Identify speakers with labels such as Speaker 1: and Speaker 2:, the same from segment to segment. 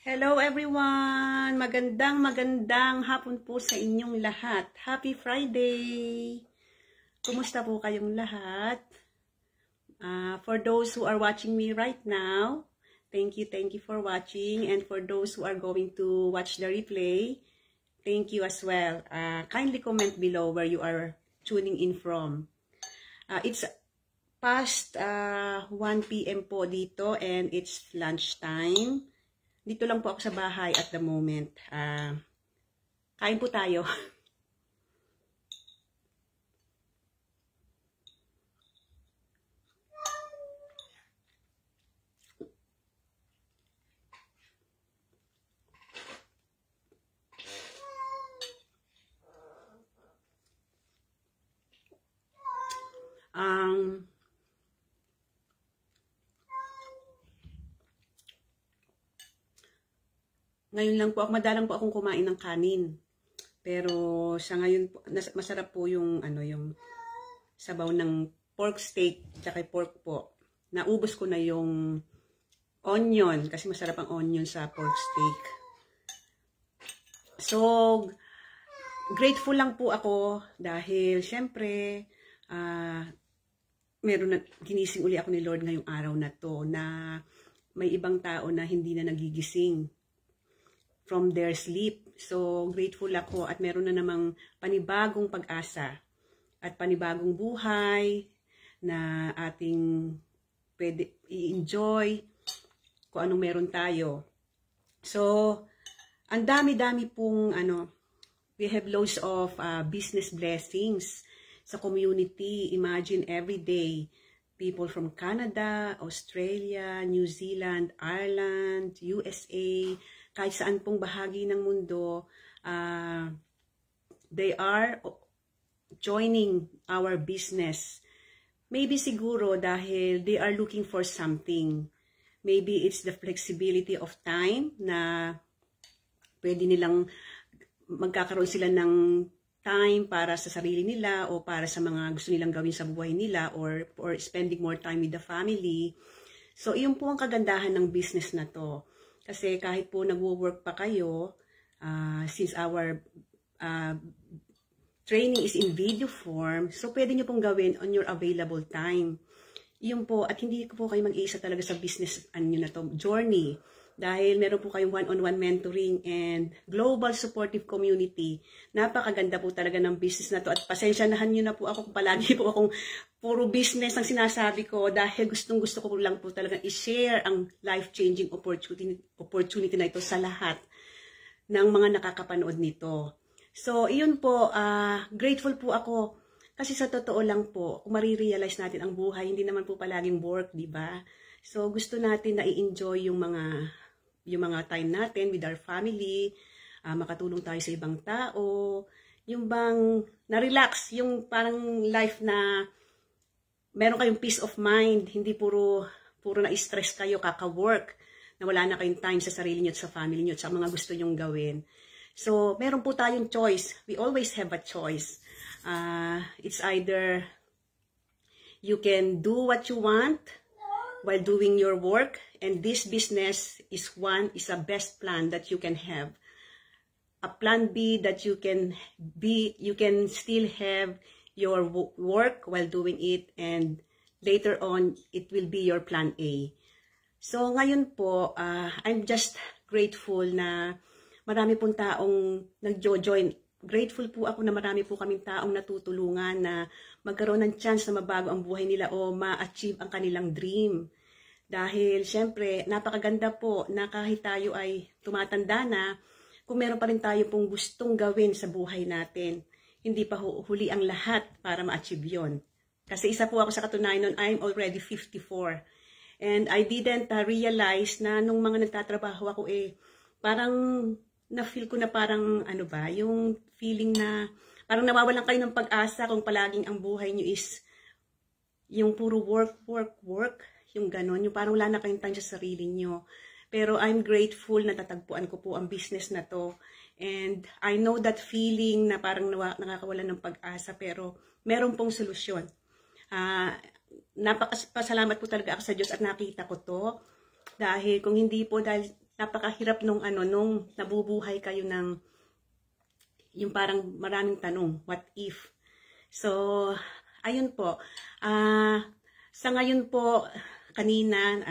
Speaker 1: Hello everyone! Magandang hapon po sa inyong lahat. Happy Friday! Kumusta po kayong lahat? For those who are watching me right now, thank you for watching. And for those who are going to watch the replay, thank you as well. Kindly comment below where you are tuning in from. It's past 1 PM po dito and it's lunchtime. Dito lang po ako sa bahay at the moment. Kain po tayo. Ngayon lang po ako, madalang po akong kumain ng kanin. Pero sa ngayon po, masarap po yung yung sabaw ng pork steak at pork po. Naubos ko na yung onion kasi masarap ang onion sa pork steak. So, grateful lang po ako dahil syempre meron na ginising uli ako ni Lord ngayong araw na to na may ibang tao na hindi na nagigising from their sleep. So, grateful ako at meron na namang panibagong pag-asa at panibagong buhay na ating pwede i-enjoy kung anong meron tayo. So, ang dami-dami pong we have loads of business blessings sa community. Imagine every day, people from Canada, Australia, New Zealand, Ireland, USA, kahit saan pong bahagi ng mundo, they are joining our business. Maybe siguro dahil they are looking for something. Maybe it's the flexibility of time na pwede nilang magkakaroon sila ng time para sa sarili nila o para sa mga gusto nilang gawin sa buhay nila or spending more time with the family. So, iyon po ang kagandahan ng business na to. Kasi kahit po nagwo-work pa kayo, since our training is in video form, so pwede nyo pong gawin on your available time. Yun po, at hindi ko po kayo mag-iisa talaga sa business na to, journey. Dahil meron po kayong one-on-one mentoring and global supportive community. Napakaganda po talaga ng business na to. At pasensyanahan nyo na po ako kung palagi po akong puro business ang sinasabi ko dahil gustong-gusto ko lang po talaga i-share ang life-changing opportunity na ito sa lahat ng mga nakakapanood nito. So, iyon po, grateful po ako kasi sa totoo lang po, kung marirealize natin ang buhay, hindi naman po palaging work, di ba? So, gusto natin na i-enjoy yung mga time natin with our family, makatulong tayo sa ibang tao, yung bang na-relax, yung parang life na meron kayong peace of mind, hindi puro na-stress kayo, kaka-work, na wala na kayong time sa sarili nyo at sa family nyo at sa mga gusto nyong gawin. So, meron po tayong choice. We always have a choice. It's either you can do what you want while doing your work, and this business is a best plan that you can have. A plan B that you can still have your work while doing it, and later on it will be your plan A. So ngayon po, I'm just grateful na marami pong taong nag-join. Grateful po ako na marami po kaming taong natutulungan na magkaroon ng chance na mabago ang buhay nila o ma-achieve ang kanilang dream. Dahil syempre, napakaganda po na kahit tayo ay tumatanda na, kung meron pa rin tayo pong gustong gawin sa buhay natin, hindi pa huli ang lahat para ma-achieve yun. Kasi isa po ako sa katunayan nun, I'm already 54. And I didn't realize na nung mga nagtatrabaho ako parang na-feel ko na parang yung feeling na parang nawawalan kayo ng pag-asa kung palaging ang buhay nyo is yung puro work, yung ganon, yung parang wala na kayong time sa sarili nyo. Pero I'm grateful na tatagpuan ko po ang business na to. And I know that feeling na parang nakakawalan ng pag-asa, pero meron pong solusyon. Napakasalamat po talaga ako sa Diyos at nakita ko to. Dahil kung hindi po dahil napakahirap nung nung nabubuhay kayo ng yung parang maraming tanong, what if? So, ayun po. Sa ngayon po, kanina,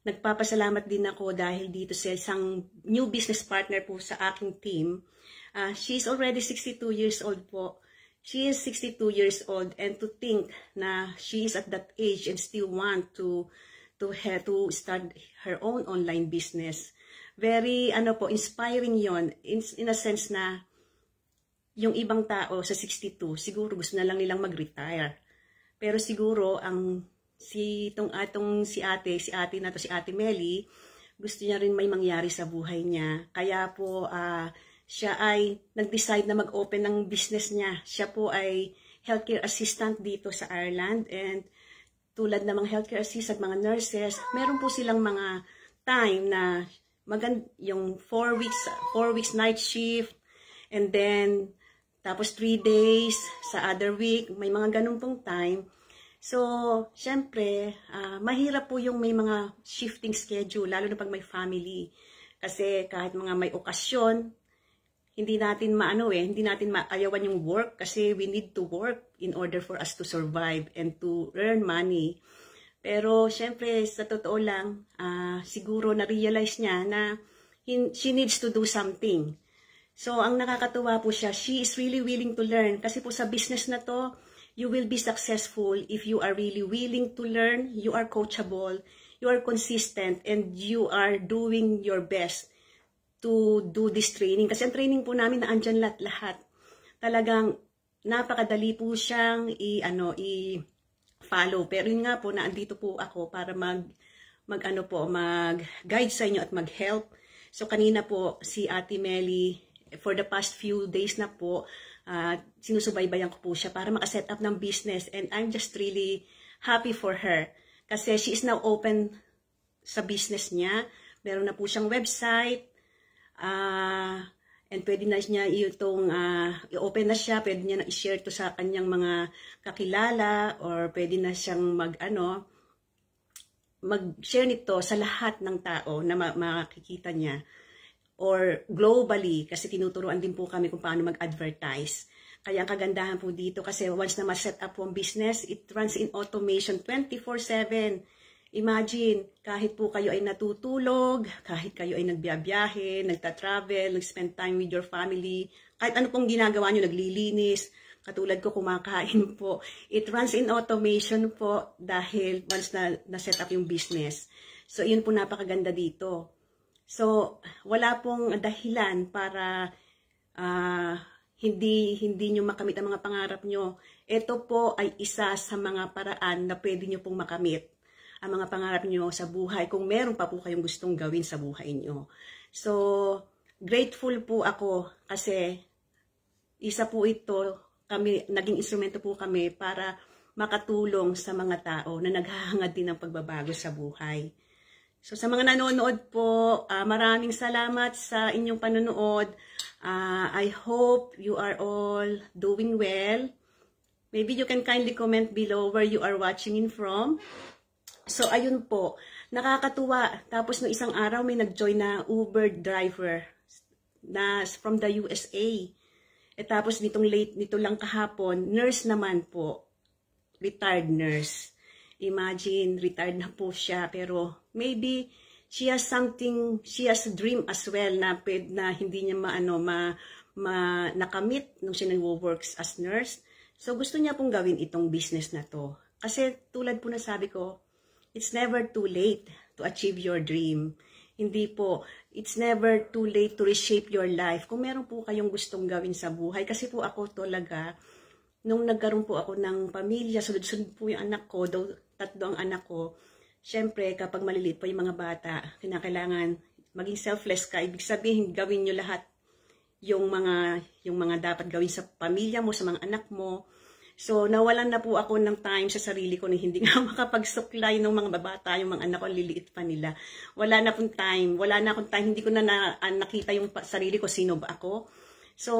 Speaker 1: nagpapasalamat din ako dahil dito sa isang new business partner po sa aking team. She's already 62 years old po. She is 62 years old, and to think na she is at that age and still want to start her own online business. Very inspiring yon in a sense na yung ibang tao sa 62 siguro gusto na lang nilang mag-retire. Pero siguro si ate na to, si Ate Melly, gusto niya rin may mangyari sa buhay niya. Kaya po siya ay nag-decide na mag-open ng business niya. Siya po ay healthcare assistant dito sa Ireland, and tulad ng mga healthcare assistant, mga nurses, meron po silang mga time na yung 4 weeks night shift, and then tapos 3 days sa other week, may mga ganun pong time. So, syempre, mahirap po yung may mga shifting schedule, lalo na pag may family. Kasi kahit mga may okasyon, hindi natin maayawan yung work kasi we need to work in order for us to survive and to earn money. Pero syempre, sa totoo lang, siguro na-realize niya na she needs to do something. So, ang nakakatuwa po siya, she is really willing to learn. Kasi po sa business na to, you will be successful if you are really willing to learn, you are coachable, you are consistent, and you are doing your best to do this training. Kasi ang training po namin na andyan lahat. Talagang napakadali po siyang follow. Pero yun nga po, na andito po ako para mag-guide sa inyo at mag-help. So kanina po si Ate Melly, for the past few days na po, sinusubaybayan ko po siya para makaset up ng business, and I'm just really happy for her. Kasi she is now open sa business niya. Meron na po siyang website, and pwede na niya i-open na siya, pwede niya na i-share to sa kanyang mga kakilala, or pwede na siyang mag-share nito sa lahat ng tao na makikita niya, or globally, kasi tinuturuan din po kami kung paano mag-advertise. Kaya ang kagandahan po dito, kasi once na ma-set up po ang business, it runs in automation 24/7. Imagine, kahit po kayo ay natutulog, kahit kayo ay nagbiyabiyahe, nagta-travel, nag-spend time with your family, kahit ano pong ginagawa nyo, naglilinis, katulad ko kumakain po, it runs in automation po dahil once na set up yung business. So, yun po napakaganda dito. So, wala pong dahilan para hindi nyo makamit ang mga pangarap nyo. Ito po ay isa sa mga paraan na pwede nyo pong makamit ang mga pangarap nyo sa buhay kung meron pa po kayong gustong gawin sa buhay nyo. So, grateful po ako kasi isa po ito, naging instrumento po kami para makatulong sa mga tao na naghahangad din ng pagbabago sa buhay. So sa mga nanonood po, maraming salamat sa inyong panonood. I hope you are all doing well. Maybe you can kindly comment below where you are watching in from. So ayun po, nakakatuwa. Tapos no isang araw may nag-join na Uber driver na from the USA. Tapos nito lang kahapon, nurse naman po. Retired nurse. Imagine, retired na po siya, pero maybe she has a dream as well na hindi niya nakamit nung siya nag-works as nurse. So gusto niya pong gawin itong business na to. Kasi tulad po na sabi ko, it's never too late to achieve your dream. Hindi po, it's never too late to reshape your life. Kung meron po kayong gustong gawin sa buhay, kasi po ako talaga, nung nagkaroon po ako ng pamilya, sunod-sunod po yung anak ko, 3 ang anak ko, syempre kapag maliliit pa yung mga bata, kinakailangan maging selfless ka. Ibig sabihin, gawin nyo lahat yung mga dapat gawin sa pamilya mo, sa mga anak mo. So, nawalan na po ako ng time sa sarili ko na hindi nga makapagsuklay ng mga bata, yung mga anak ko, liliit pa nila. Wala na akong time, hindi ko na nakita yung sarili ko, sino ba ako. So,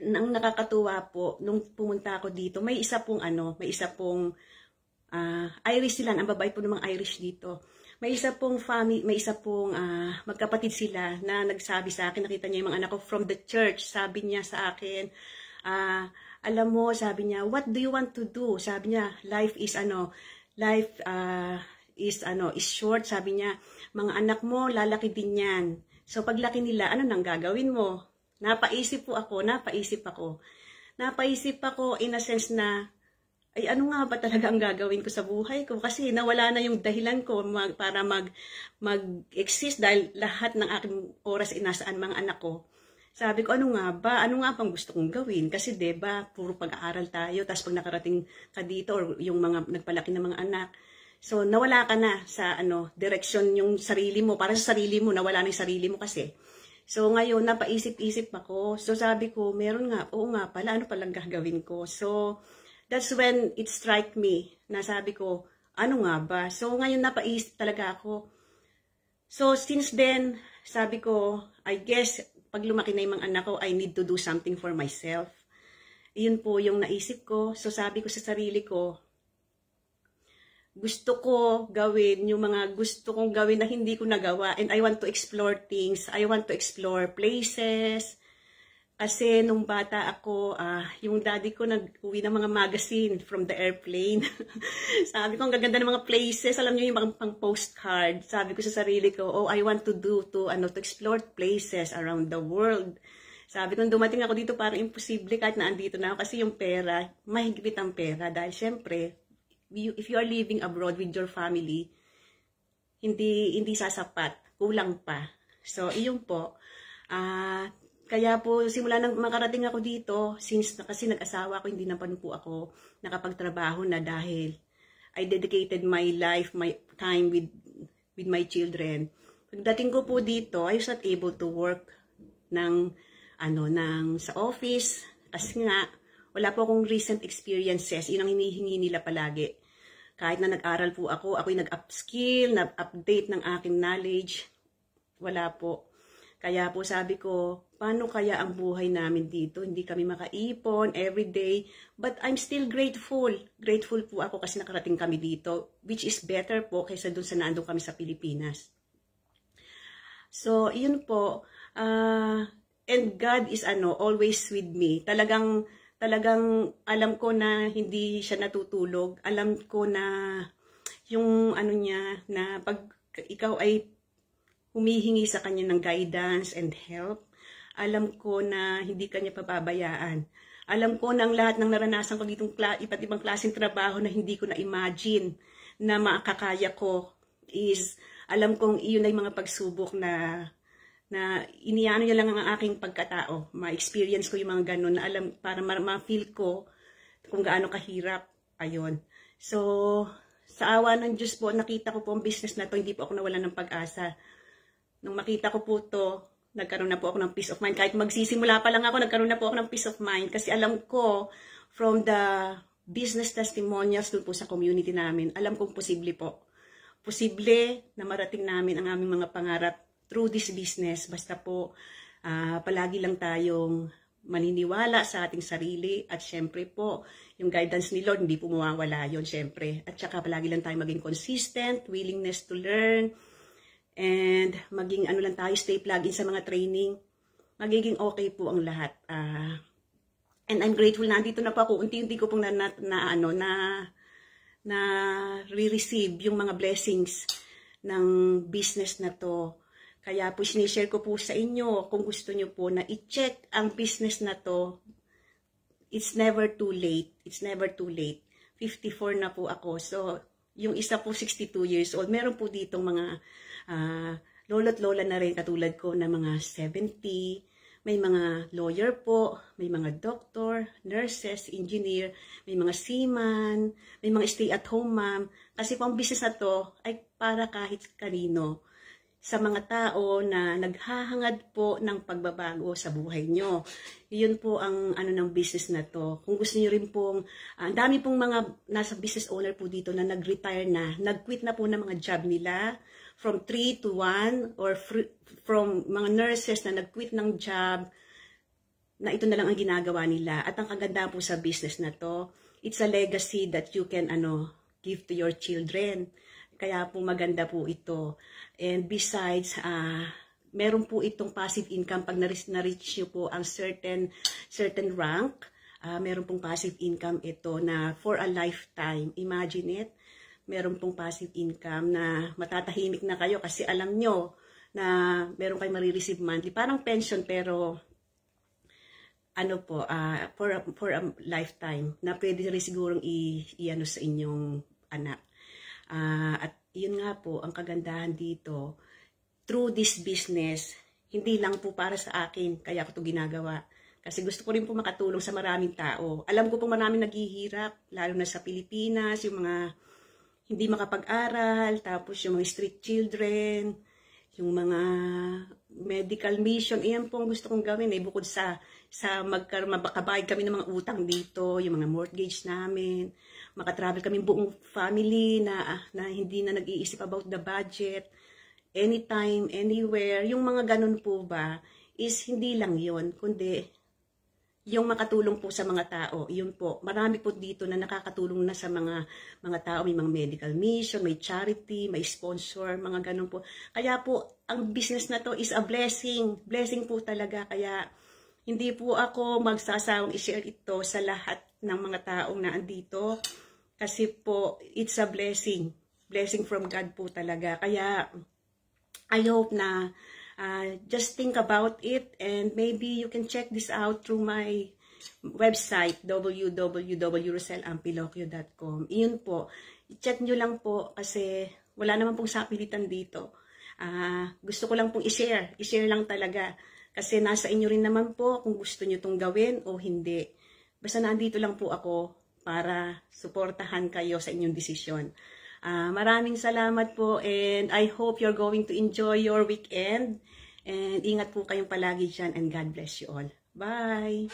Speaker 1: nang nakakatuwa po, nung pumunta ako dito, may isa pong Irish sila, ang babae po ng mga Irish dito. May isa pong magkapatid sila na nagsabi sa akin, nakita niya yung mga anak ko from the church. Sabi niya sa akin, alam mo, sabi niya, what do you want to do? Sabi niya, life is short. Sabi niya, mga anak mo, lalaki din yan. So, paglaki nila, ano nang gagawin mo? Napaisip ako in a sense na, ay ano nga ba talaga ang gagawin ko sa buhay ko? Kasi nawala na yung dahilan ko para mag-exist dahil lahat ng aking oras inasaan mga anak ko. Sabi ko, ano nga pang gusto kong gawin? Kasi diba, puro pag-aaral tayo, tapos pag nakarating ka dito, or yung mga nagpalaki ng mga anak, so nawala ka na sa direction yung sarili mo, para sa sarili mo, nawala na yung sarili mo kasi. So ngayon, napaisip-isip ako. So sabi ko, oo nga pala, ano palang gagawin ko? So that's when it strike me, na sabi ko, ano nga ba? So ngayon napaisip talaga ako. So since then, sabi ko, I guess, pag lumaki na yung mga anak ko, I need to do something for myself. Iyon po yung naisip ko. So sabi ko sa sarili ko, gusto ko gawin yung mga gusto kong gawin na hindi ko nagawa. And I want to explore things. I want to explore places. Kasi nung bata ako, yung daddy ko nag-uwi ng mga magazine from the airplane. Sabi ko, ang gaganda ng mga places. Alam niyo yung mga pang postcard. Sabi ko sa sarili ko, I want to explore places around the world. Sabi ko, dumating ako dito, parang imposible kahit na andito na ako. Kasi yung pera, mahigpit ang pera. Dahil syempre, if you are living abroad with your family, hindi sasapat. Kulang pa. So, iyon po. Kaya po, simula nang makarating ako dito, kasi nag-asawa ko, hindi na po ako nakapagtrabaho na dahil I dedicated my life, my time with my children. Pagdating ko po dito, I was not able to work sa office kasi nga, wala po akong recent experiences. Yun ang hinihingi nila palagi. Kahit na nag-aral po ako'y nag-upskill, nag-update ng aking knowledge. Wala po. Kaya po sabi ko, paano kaya ang buhay namin dito? Hindi kami makaipon everyday. But I'm still grateful. Grateful po ako kasi nakarating kami dito, which is better po kaysa dun sa nandun kami sa Pilipinas. So, yun po. And God is always with me. Talagang alam ko na hindi siya natutulog. Alam ko na yung niya, na pag ikaw ay humihingi sa kanya ng guidance and help, alam ko na hindi kanya pababayaan. Alam ko na lahat ng naranasan ko ditong iba't ibang klaseng trabaho na hindi ko na-imagine na makakaya ko is, alam kong iyon ay mga pagsubok na iniano niya lang ang aking pagkatao. Ma-experience ko yung mga ganun na alam, para ma-feel ko kung gaano kahirap. Ayun. So, sa awa ng Diyos po, nakita ko po ang business na to, hindi po ako nawalan ng pag-asa. Nung makita ko po to, nagkaroon na po ako ng peace of mind. Kahit magsisimula pa lang ako, nagkaroon na po ako ng peace of mind. Kasi alam ko, from the business testimonials dun po sa community namin, alam kong posible po. Posible na marating namin ang aming mga pangarap through this business. Basta po, palagi lang tayong maniniwala sa ating sarili. At syempre po, yung guidance ni Lord, hindi po mawawala yun, syempre. At saka palagi lang tayo maging consistent, willingness to learn, and maging lang tayo, stay plugged in sa mga training, magiging okay po ang lahat. And I'm grateful na andito na po ako, unti-unti ko pong re-receive yung mga blessings ng business na to. Kaya po sinishare ko po sa inyo, kung gusto nyo po na i-check ang business na to, it's never too late. It's never too late. 54 na po ako. So, yung isa po 62 years old. Meron po ditong mga lolo't lola na rin katulad ko na mga 70, may mga lawyer po, may mga doctor, nurses, engineer, may mga seaman, may mga stay-at-home mom. Kasi po ang business na to ay para kahit kanino, sa mga tao na naghahangad po ng pagbabago sa buhay nyo. Yun po ang ng business na to. Kung gusto nyo rin pong, ang dami pong mga nasa business owner po dito na nag-retire na, nag-quit na po ng mga job nila, from 3 to 1, or from mga nurses na nag-quit ng job, na ito na lang ang ginagawa nila. At ang kaganda po sa business na to, it's a legacy that you can give to your children. Kaya po maganda po ito. And besides, meron po itong passive income pag na-reach nyo po ang certain rank. Meron pong passive income ito na for a lifetime. Imagine it. Meron pong passive income na matatahimik na kayo kasi alam nyo na meron kayong marireceive monthly. Parang pension pero ano po, for a lifetime na pwede rin sigurong i-ano sa inyong anak. At yun nga po, ang kagandahan dito, through this business, hindi lang po para sa akin, kaya ko ito ginagawa. Kasi gusto ko rin po makatulong sa maraming tao. Alam ko po maraming naghihirap, lalo na sa Pilipinas, yung mga hindi makapag-aral, tapos yung mga street children, yung mga medical mission, iyan po ang gusto kong gawin bukod sa makabayad kami ng mga utang dito, yung mga mortgage namin, makatravel kami buong family na hindi na nag-iisip about the budget, anytime, anywhere, yung mga ganun po ba, is hindi lang yon kundi yung makatulong po sa mga tao, yun po. Marami po dito na nakakatulong na sa mga tao, may mga medical mission, may charity, may sponsor, mga ganun po. Kaya po, ang business na to is a blessing. Blessing po talaga. Kaya hindi po ako magsasawang i-share ito sa lahat ng mga taong naandito. Kasi po, it's a blessing. Blessing from God po talaga. Kaya, I hope na just think about it and maybe you can check this out through my website www.roselampilocchio.com. Iyon po, i-check nyo lang po kasi wala naman pong sapilitan dito. Gusto ko lang pong i-share lang talaga kasi nasa inyo rin naman po kung gusto nyo itong gawin o hindi. Basta nandito lang po ako para suportahan kayo sa inyong desisyon. Maraming salamat po and I hope you're going to enjoy your weekend. And ingat po kayong palagi dyan and God bless you all. Bye!